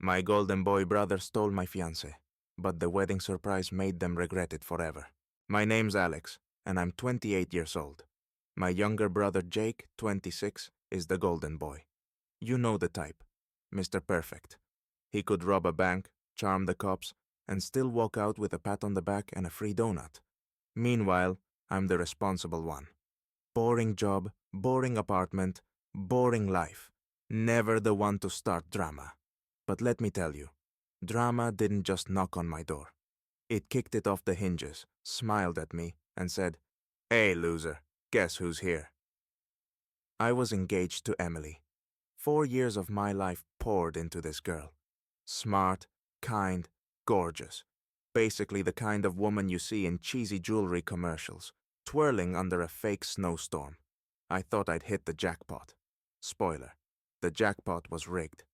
My golden boy brother stole my fiancée, but the wedding surprise made them regret it forever. My name's Alex, and I'm 28 years old. My younger brother Jake, 26, is the golden boy. You know the type. Mr. Perfect. He could rob a bank, charm the cops, and still walk out with a pat on the back and a free donut. Meanwhile, I'm the responsible one. Boring job, boring apartment, boring life. Never the one to start drama. But let me tell you, drama didn't just knock on my door. It kicked it off the hinges, smiled at me, and said, "Hey, loser, guess who's here?" I was engaged to Emily. 4 years of my life poured into this girl. Smart, kind, gorgeous. Basically the kind of woman you see in cheesy jewelry commercials, twirling under a fake snowstorm. I thought I'd hit the jackpot. Spoiler, the jackpot was rigged.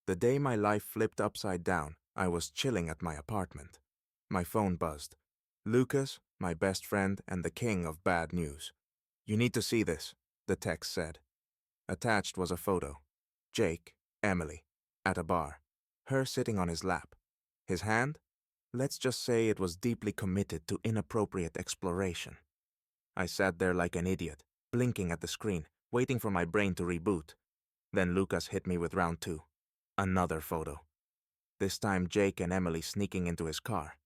The day my life flipped upside down, I was chilling at my apartment. My phone buzzed. Lucas, my best friend and the king of bad news. "You need to see this," the text said. Attached was a photo. Jake, Emily, at a bar. Her sitting on his lap. His hand? Let's just say it was deeply committed to inappropriate exploration. I sat there like an idiot, blinking at the screen, waiting for my brain to reboot. Then Lucas hit me with round 2. Another photo. This time Jake and Emily sneaking into his car.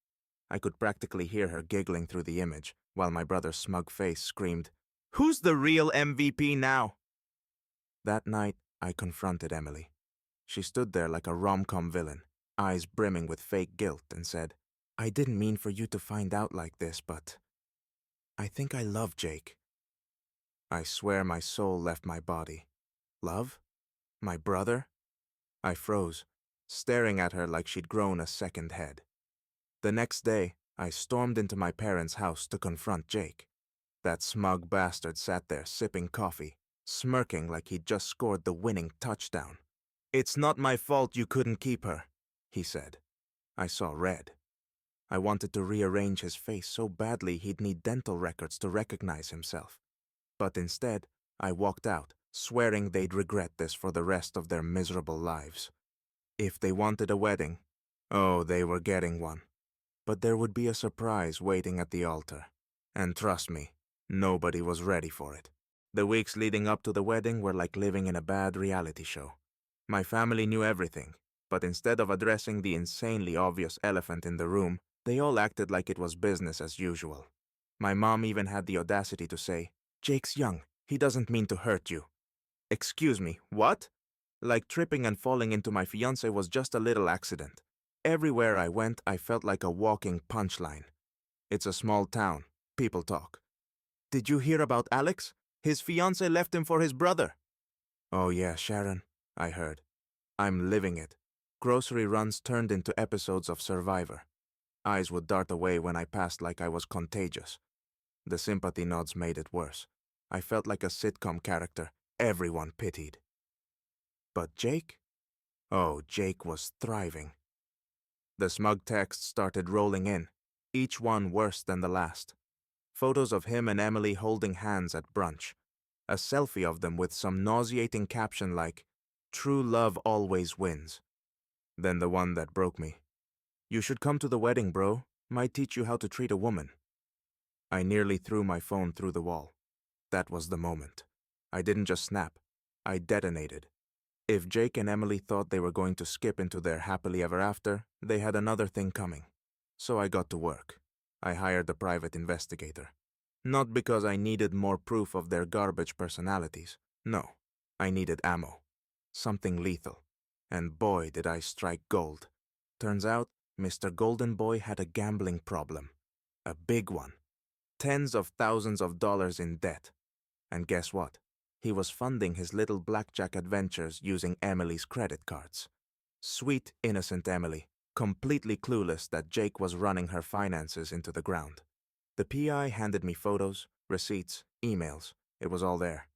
I could practically hear her giggling through the image, while my brother's smug face screamed, "Who's the real MVP now?" That night, I confronted Emily. She stood there like a rom-com villain, eyes brimming with fake guilt, and said, "I didn't mean for you to find out like this, but I think I love Jake." I swear my soul left my body. Love? My brother? I froze, staring at her like she'd grown a second head. The next day, I stormed into my parents' house to confront Jake. That smug bastard sat there sipping coffee, smirking like he'd just scored the winning touchdown. "It's not my fault you couldn't keep her," he said. I saw red. I wanted to rearrange his face so badly he'd need dental records to recognize himself. But instead, I walked out, swearing they'd regret this for the rest of their miserable lives. If they wanted a wedding, oh, they were getting one. But there would be a surprise waiting at the altar. And trust me, nobody was ready for it. The weeks leading up to the wedding were like living in a bad reality show. My family knew everything, but instead of addressing the insanely obvious elephant in the room, they all acted like it was business as usual. My mom even had the audacity to say, "Jake's young, he doesn't mean to hurt you." Excuse me, what? Like tripping and falling into my fiancé was just a little accident. Everywhere I went, I felt like a walking punchline. It's a small town. People talk. "Did you hear about Alex? His fiancé left him for his brother." "Oh yeah, Sharon," I heard. I'm living it. Grocery runs turned into episodes of Survivor. Eyes would dart away when I passed like I was contagious. The sympathy nods made it worse. I felt like a sitcom character everyone pitied. But Jake? Oh, Jake was thriving. The smug texts started rolling in, each one worse than the last. Photos of him and Emily holding hands at brunch. A selfie of them with some nauseating caption like, "True love always wins." Then the one that broke me. "You should come to the wedding, bro. Might teach you how to treat a woman." I nearly threw my phone through the wall. That was the moment. I didn't just snap. I detonated. If Jake and Emily thought they were going to skip into their happily ever after, they had another thing coming. So I got to work. I hired a private investigator. Not because I needed more proof of their garbage personalities. No, I needed ammo. Something lethal. And boy, did I strike gold. Turns out, Mr. Golden Boy had a gambling problem. A big one. Tens of thousands of dollars in debt. And guess what? He was funding his little blackjack adventures using Emily's credit cards. Sweet, innocent Emily, completely clueless that Jake was running her finances into the ground. The PI handed me photos, receipts, emails. It was all there.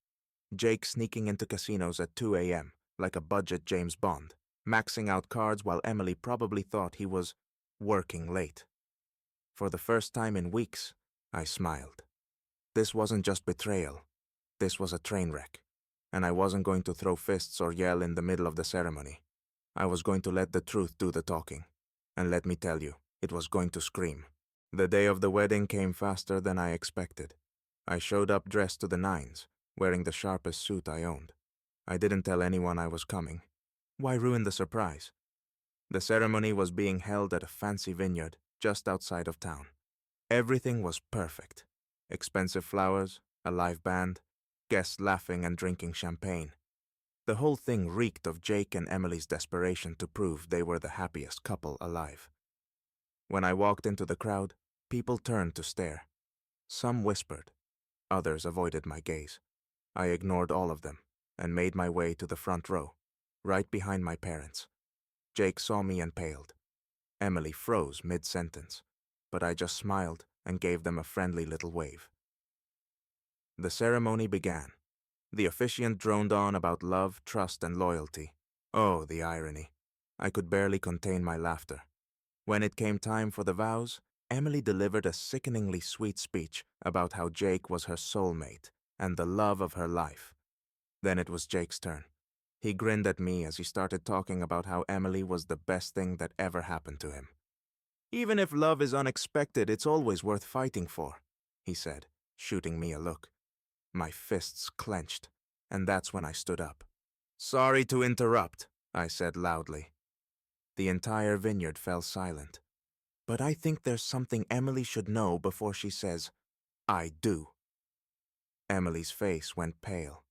Jake sneaking into casinos at 2 a.m., like a budget James Bond, maxing out cards while Emily probably thought he was working late. For the first time in weeks, I smiled. This wasn't just betrayal. This was a train wreck, and I wasn't going to throw fists or yell in the middle of the ceremony. I was going to let the truth do the talking. And let me tell you, it was going to scream. The day of the wedding came faster than I expected. I showed up dressed to the nines, wearing the sharpest suit I owned. I didn't tell anyone I was coming. Why ruin the surprise? The ceremony was being held at a fancy vineyard just outside of town. Everything was perfect. Expensive flowers, a live band, guests laughing and drinking champagne. The whole thing reeked of Jake and Emily's desperation to prove they were the happiest couple alive. When I walked into the crowd, people turned to stare. Some whispered. Others avoided my gaze. I ignored all of them and made my way to the front row, right behind my parents. Jake saw me and paled. Emily froze mid-sentence, but I just smiled and gave them a friendly little wave. The ceremony began. The officiant droned on about love, trust, and loyalty. Oh, the irony. I could barely contain my laughter. When it came time for the vows, Emily delivered a sickeningly sweet speech about how Jake was her soulmate and the love of her life. Then it was Jake's turn. He grinned at me as he started talking about how Emily was the best thing that ever happened to him. Even if love is unexpected, it's always worth fighting for, he said, shooting me a look. My fists clenched, and that's when I stood up. Sorry to interrupt, I said loudly. The entire vineyard fell silent. But I think there's something Emily should know before she says, I do. Emily's face went pale.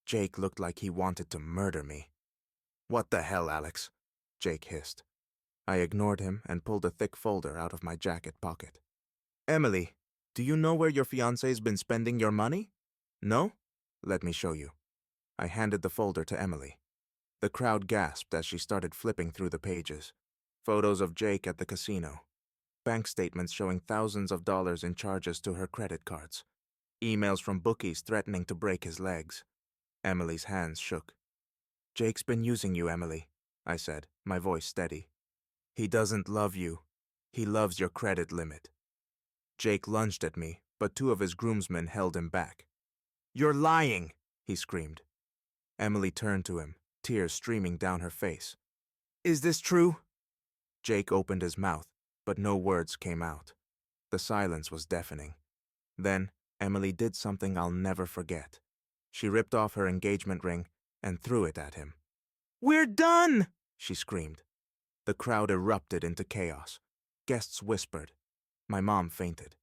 Jake looked like he wanted to murder me. What the hell, Alex? Jake hissed. I ignored him and pulled a thick folder out of my jacket pocket. Emily, do you know where your fiancé's been spending your money? No? Let me show you. I handed the folder to Emily. The crowd gasped as she started flipping through the pages. Photos of Jake at the casino. Bank statements showing thousands of dollars in charges to her credit cards. Emails from bookies threatening to break his legs. Emily's hands shook. Jake's been using you, Emily, I said, my voice steady. He doesn't love you. He loves your credit limit. Jake lunged at me, but two of his groomsmen held him back. You're lying, he screamed. Emily turned to him, tears streaming down her face. Is this true? Jake opened his mouth, but no words came out. The silence was deafening. Then, Emily did something I'll never forget. She ripped off her engagement ring and threw it at him. We're done, she screamed. The crowd erupted into chaos. Guests whispered. My mom fainted.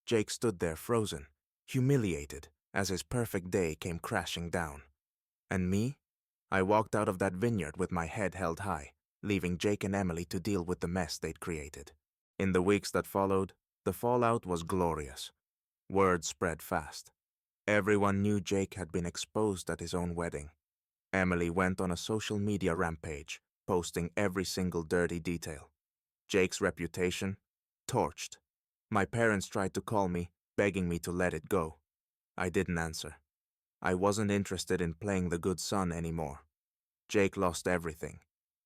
Jake stood there frozen, humiliated, as his perfect day came crashing down. And me? I walked out of that vineyard with my head held high, leaving Jake and Emily to deal with the mess they'd created. In the weeks that followed, the fallout was glorious. Word spread fast. Everyone knew Jake had been exposed at his own wedding. Emily went on a social media rampage, posting every single dirty detail. Jake's reputation? Torched. My parents tried to call me, begging me to let it go. I didn't answer. I wasn't interested in playing the good son anymore. Jake lost everything.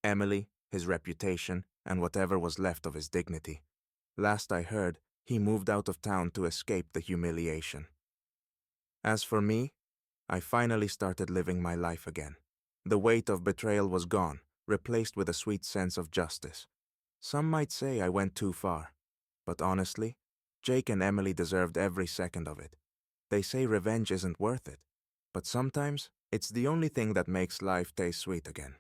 Emily, his reputation, and whatever was left of his dignity. Last I heard, he moved out of town to escape the humiliation. As for me, I finally started living my life again. The weight of betrayal was gone, replaced with a sweet sense of justice. Some might say I went too far, but honestly, Jake and Emily deserved every second of it. They say revenge isn't worth it, but sometimes it's the only thing that makes life taste sweet again.